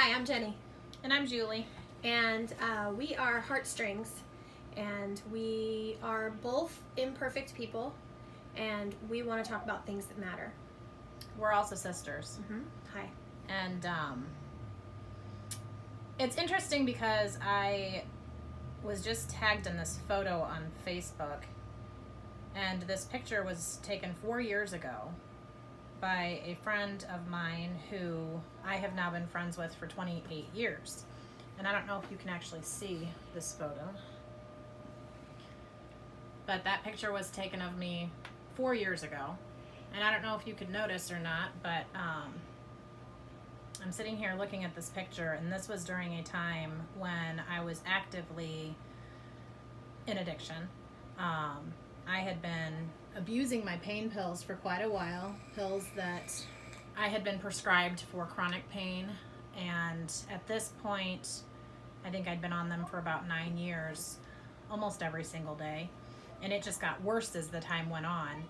Hi, I'm Jenny, And I'm Julie. and we are Heartstrings, and we are both imperfect people, and we want to talk about things that matter. We're also sisters. Hi. And it's interesting because I was just tagged in this photo on Facebook, and this picture was taken 4 years ago by a friend of mine who I have now been friends with for 28 years. And I don't know if you can actually see this photo, but that picture was taken of me 4 years ago. And I don't know if you could notice or not, but I'm sitting here looking at this picture, and this was during a time when I was actively in addiction. I had been abusing my pain pills for quite a while, pills that I had been prescribed for chronic pain, and at this point, I think I'd been on them for about 9 years, almost every single day, and it just got worse as the time went on,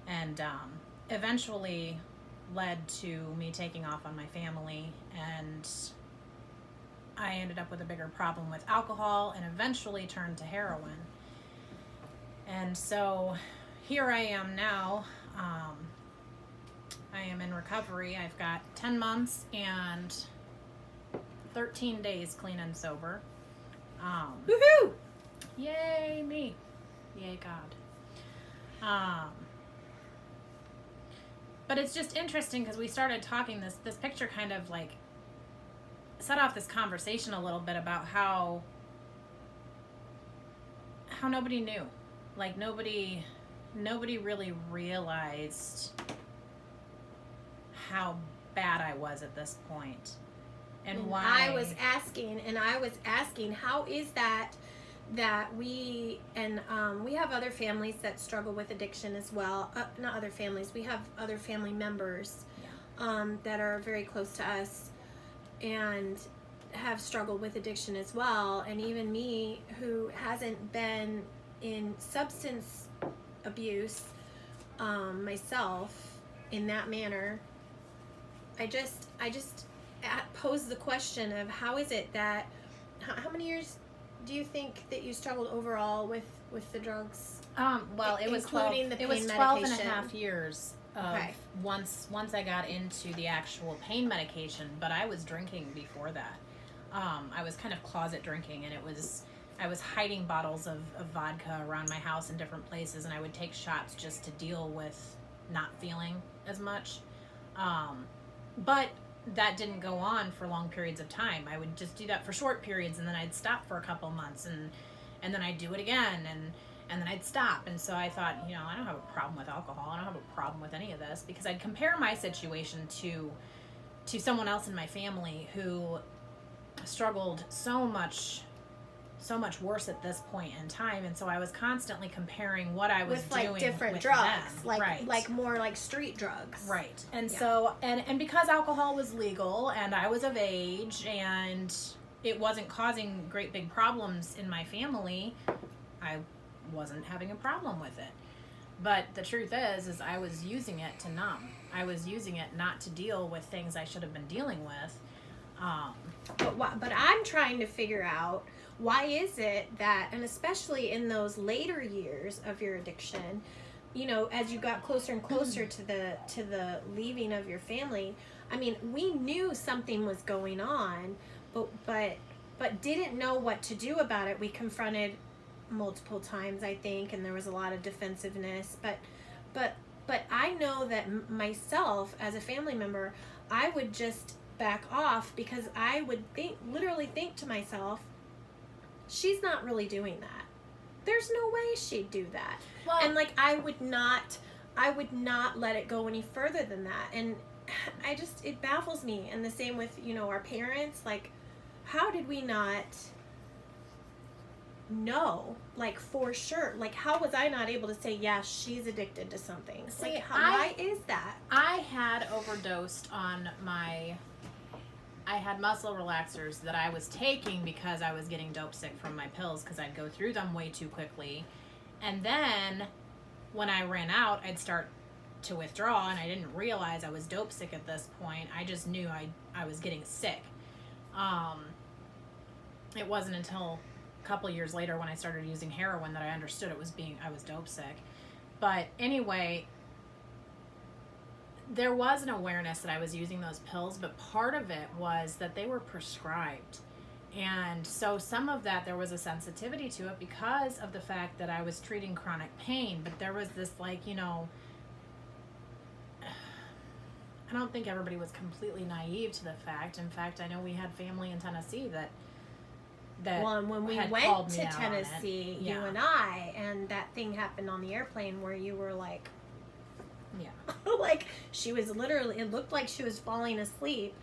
and eventually led to me taking off on my family, and I ended up with a bigger problem with alcohol and eventually turned to heroin. And so here I am now. I am in recovery. I've got 10 months and 13 days clean and sober. Woohoo! Yay me. Yay God. But it's just interesting because we started talking, this picture kind of like set off this conversation a little bit about how nobody knew. Like nobody really realized how bad I was at this point. And why I was asking, how is that we have other families that struggle with addiction as well. Not other families, we have other family members that are very close to us and have struggled with addiction as well. And even me, who hasn't been in substance abuse myself in that manner, I just pose the question of how is it that how many years do you think that you struggled overall with the drugs? Well, it was 12, including the pain it was 12 and a medication. half years of Okay. once I got into the actual pain medication, but I was drinking before that. I was kind of closet drinking, and I was hiding bottles of vodka around my house in different places, and I would take shots just to deal with not feeling as much. But that didn't go on for long periods of time. I would just do that for short periods, and then I'd stop for a couple months, and then I'd do it again, and then I'd stop. And so I thought, I don't have a problem with alcohol. I don't have a problem with any of this, because I'd compare my situation to someone else in my family who struggled so much worse at this point in time, and so I was constantly comparing what I was with like doing different with drugs, them. like more like street drugs, right. And Yeah. so and because alcohol was legal and I was of age and it wasn't causing great big problems in my family, I wasn't having a problem with it. But the truth is I was using it to numb. I was using it not to deal with things I should have been dealing with. But I'm trying to figure out, why is it that, and especially in those later years of your addiction, as you got closer and closer to the leaving of your family, I mean, we knew something was going on, but didn't know what to do about it. We confronted multiple times, I think, and there was a lot of defensiveness. But I know that myself as a family member, I would just back off because I would literally think to myself, she's not really doing that. There's no way she'd do that. Well, And like I would not let it go any further than that. And it baffles me. And the same with, our parents, like, how did we not know, like, for sure? Like, how was I not able to say, yeah, she's addicted to something? See, like, why is that? I had overdosed on I had muscle relaxers that I was taking because I was getting dope sick from my pills because I'd go through them way too quickly. And then when I ran out, I'd start to withdraw, and I didn't realize I was dope sick at this point. I just knew I was getting sick. It wasn't until a couple years later when I started using heroin that I understood I was dope sick. But anyway, there was an awareness that I was using those pills, but part of it was that they were prescribed. And so some of that, there was a sensitivity to it because of the fact that I was treating chronic pain. But there was this, like, you know, I don't think everybody was completely naive to the fact. In fact, I know we had family in Tennessee that well, and when we went to Tennessee, you and I, and that thing happened on the airplane where you were like, yeah, like she was literally, it looked like she was falling asleep,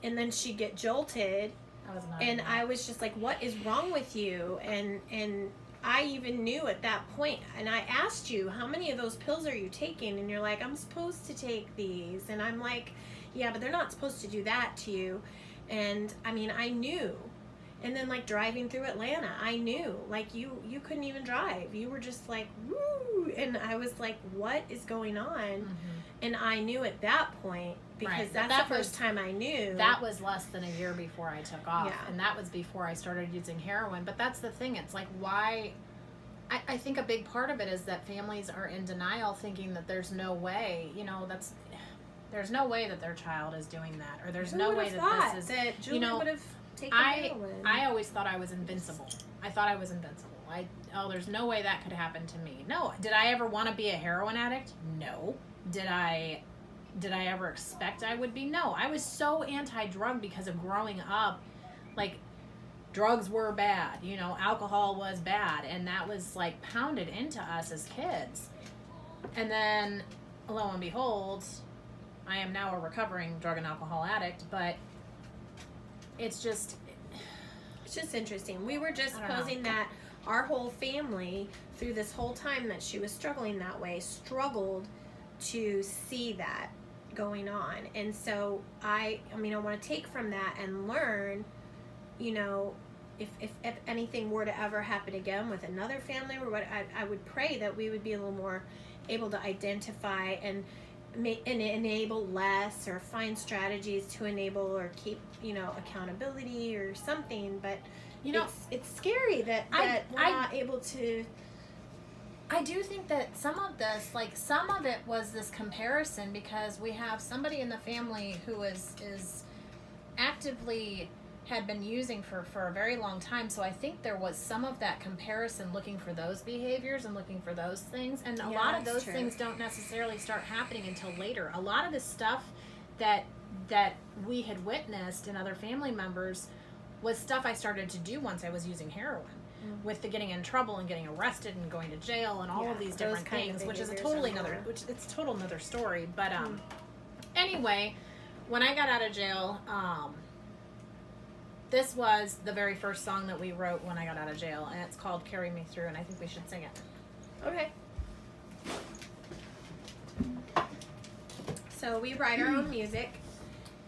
and then she'd get jolted. I was not. And I was just like, what is wrong with you? And I even knew at that point, and I asked you, how many of those pills are you taking? And you're like, I'm supposed to take these. And I'm like, yeah, but they're not supposed to do that to you. And I mean, I knew. And then, like, driving through Atlanta, I knew, like, you couldn't even drive. You were just like, woo. And I was like, what is going on? Mm-hmm. And I knew at that point, because that's the first time I knew. That was less than a year before I took off. Yeah. And that was before I started using heroin. But that's the thing. It's like, why? I think a big part of it is that families are in denial, thinking that there's no way, you know, there's no way that their child is doing that. Or there's no way that this is, that Julie you know, would have taken heroin. I always thought I was invincible. I thought I was invincible. There's no way that could happen to me. No. Did I ever want to be a heroin addict? No. Did I ever expect I would be? No. I was so anti-drug because of growing up. Like, drugs were bad. You know, alcohol was bad. And that was, like, pounded into us as kids. And then, lo and behold, I am now a recovering drug and alcohol addict. But it's just interesting. We were just posing that our whole family, through this whole time that she was struggling that way, struggled to see that going on. And so I want to take from that and learn, you know, if anything were to ever happen again with another family or what, I would pray that we would be a little more able to identify and enable less, or find strategies to enable or keep, you know, accountability or something. But you know, it's scary that we're not able to. I do think that some of it was this comparison, because we have somebody in the family who is actively had been using for a very long time. So I think there was some of that comparison, looking for those behaviors and looking for those things. And a lot of those things don't necessarily start happening until later. A lot of the stuff that we had witnessed in other family members was stuff I started to do once I was using heroin. Mm-hmm. With the getting in trouble and getting arrested and going to jail and all of these different things, which is a total another story. But anyway, when I got out of jail, this was the very first song that we wrote when I got out of jail, and it's called Carry Me Through, and I think we should sing it. Okay. So we write our own music,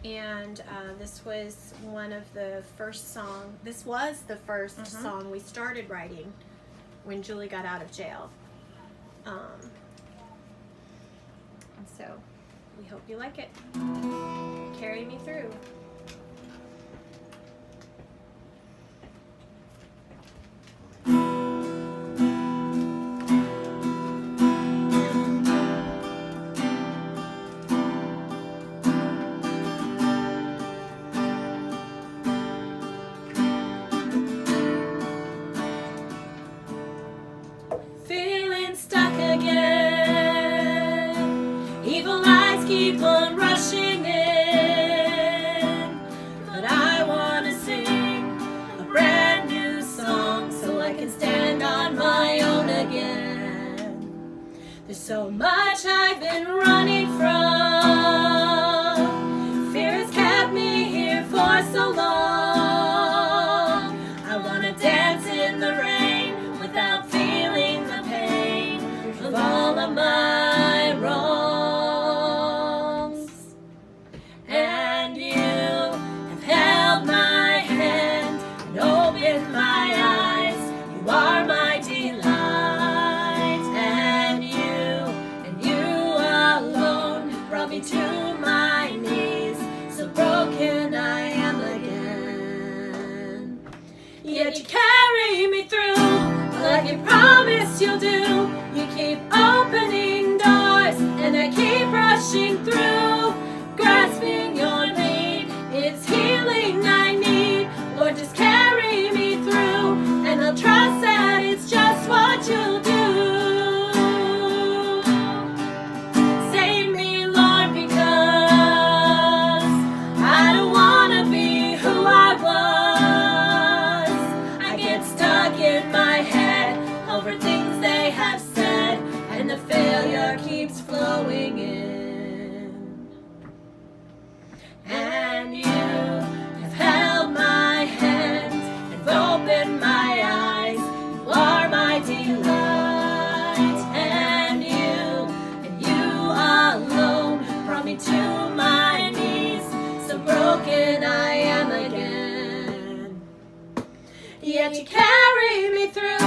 and this was one of the first songs. This was the first song we started writing when Julie got out of jail. And so we hope you like it. Carry Me Through. Feeling stuck again. Evil eyes keep on rushing in. rushing through, grasping your lead. It's healing I need. Lord, just carry me through, and I'll trust that it's just what you'll do. Save me, Lord, because I don't want to be who I was. I get stuck in my head over things they have said, and the failure keeps flowing in. And you have held my hand and opened my eyes. You are my delight. And you alone brought me to my knees. So broken I am again. Yet you carry me through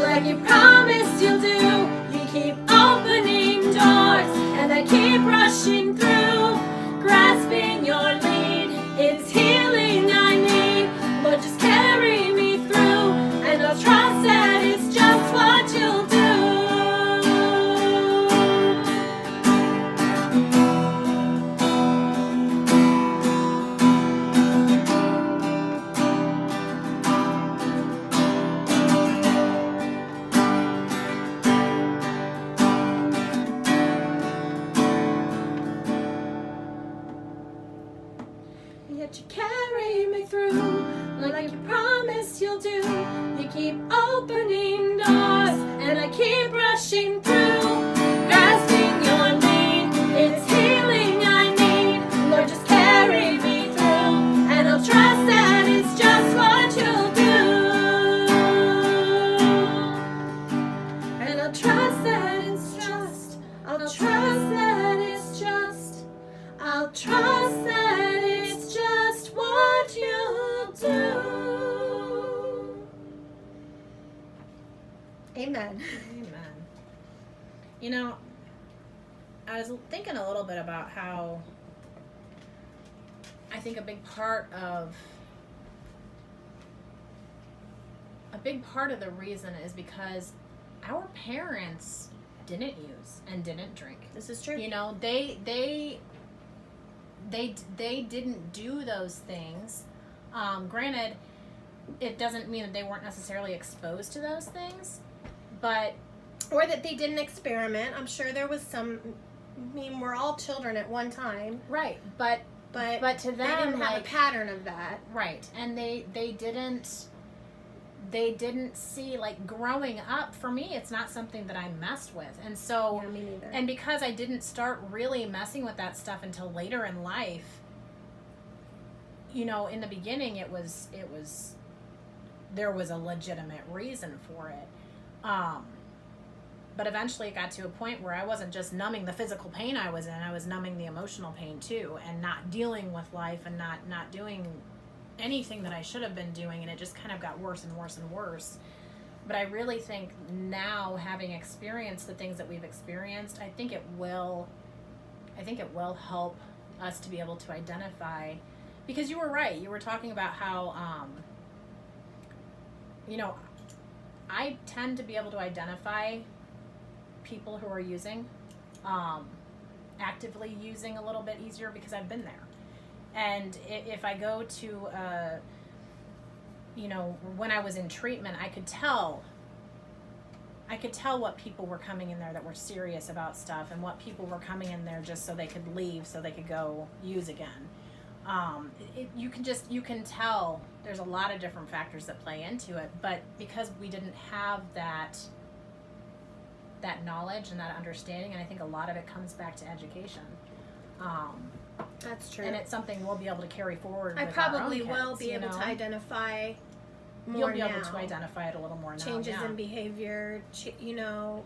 like you promised you'll do. You keep opening doors, and I keep rushing through, grasping your lead. It's healing I need. Lord, just carry me through, and I'll trust that it's just what you'll do. Yet you carry me through like you promised you'll do. You keep opening doors, and I keep rushing through, grasping your lead. It's healing I need. Lord, just carry me through, and I'll trust that it's just what you'll do. And I'll trust that it's just. I'll trust that it's just. I'll trust that it's just what you'll do. Amen. Amen. You know, I was thinking a little bit about how I think a big part of the reason is because our parents didn't use and didn't drink. This is true. You know, they didn't do those things. Granted, it doesn't mean that they weren't necessarily exposed to those things, but Or that they didn't experiment. I'm sure there was some. I mean, we're all children at one time, right. But to them, they didn't have like, a pattern of that. right, and they didn't see, like, growing up. For me, it's not something that I messed with, and so Yeah, me neither. and because I didn't start really messing with that stuff until later in life, you know, in the beginning there was a legitimate reason for it. But eventually it got to a point where I wasn't just numbing the physical pain I was in, I was numbing the emotional pain too, and not dealing with life and not doing anything that I should have been doing, and it just kind of got worse and worse and worse. But I really think now, having experienced the things that we've experienced, I think it will help us to be able to identify, because you were right. You were talking about how, you know, I tend to be able to identify people who are using, actively using a little bit easier because I've been there. And if I go to, you know, when I was in treatment, I could tell what people were coming in there that were serious about stuff, and what people were coming in there just so they could leave, so they could go use again. You can tell there's a lot of different factors that play into it, but because we didn't have that knowledge and that understanding, and I think a lot of it comes back to education. That's true. And it's something we'll be able to carry forward. I with our probably own will kids, be able to identify more You'll be now. able to identify it a little more now. Changes yeah. in behavior, you know.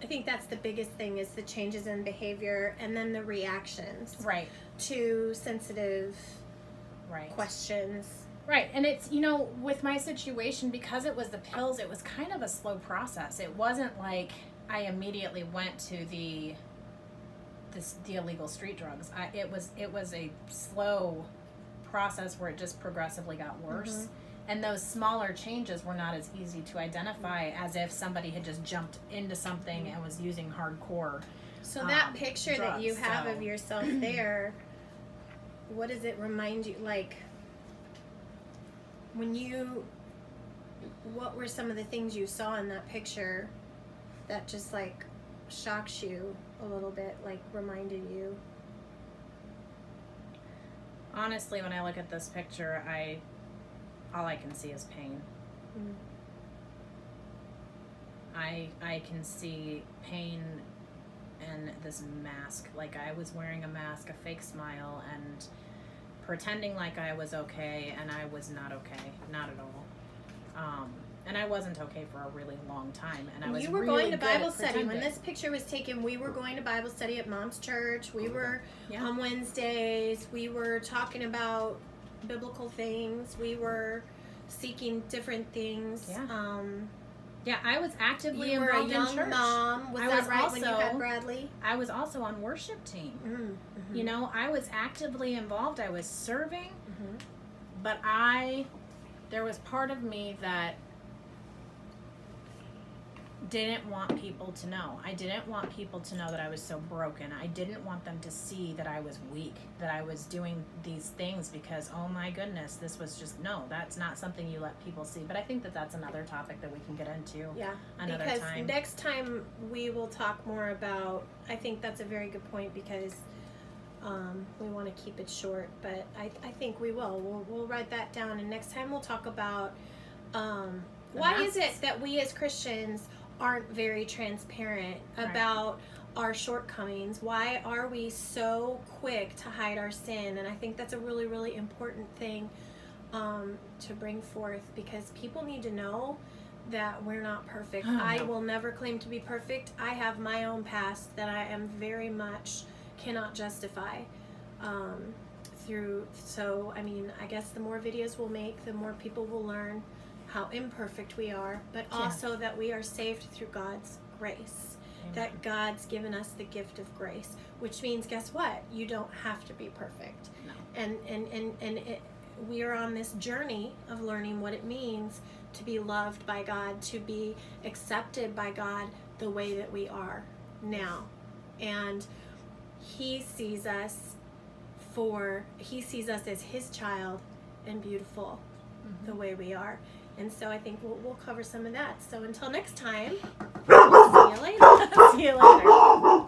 I think that's the biggest thing, is the changes in behavior, and then the reactions Right. to sensitive Right. questions. Right. And it's, you know, with my situation, because it was the pills, it was kind of a slow process. It wasn't like I immediately went to the illegal street drugs. It was a slow process where it just progressively got worse. Mm-hmm. And those smaller changes were not as easy to identify as if somebody had just jumped into something and was using hardcore. So that picture that you have of yourself there, what does it remind you? Like, what were some of the things you saw in that picture that just like shocks you a little bit, like reminded you? Honestly, when I look at this picture, all I can see is pain. Mm. I can see pain and this mask. Like I was wearing a mask, a fake smile, and pretending like I was okay, and I was not okay, not at all. And I wasn't okay for a really long time. And I was. You were really going to good at Bible study pretending. when this picture was taken. We were going to Bible study at Mom's church. We were Yeah. on Wednesdays. We were talking about biblical things. We were seeking different things. Yeah. Yeah, I was actively You were a involved young in church. mom. Was I that was right when you also- had Bradley? I was also on worship team. Mm-hmm. You know, I was actively involved. I was serving, Mm-hmm. but there was part of me that didn't want people to know. I didn't want people to know that I was so broken. I didn't want them to see that I was weak, that I was doing these things because, oh my goodness, this was just, no, that's not something you let people see. But I think that that's another topic that we can get into Yeah, another because time. next time we will talk more about, I think that's a very good point because we want to keep it short, but I think we will. We'll write that down, and next time we'll talk about why is it that we as Christians aren't very transparent about our shortcomings? Why are we so quick to hide our sin? And I think that's a really, really important thing to bring forth because people need to know that we're not perfect. Oh, I no. will never claim to be perfect. I have my own past that I am very much cannot justify so I mean, I guess the more videos we'll make, the more people will learn how imperfect we are, but also that we are saved through God's grace. Amen. That God's given us the gift of grace, which means, guess what? You don't have to be perfect. No. And we are on this journey of learning what it means to be loved by God, to be accepted by God the way that we are now. And He sees us as His child and beautiful the way we are. And so I think we'll cover some of that. So until next time, see you later. See you later.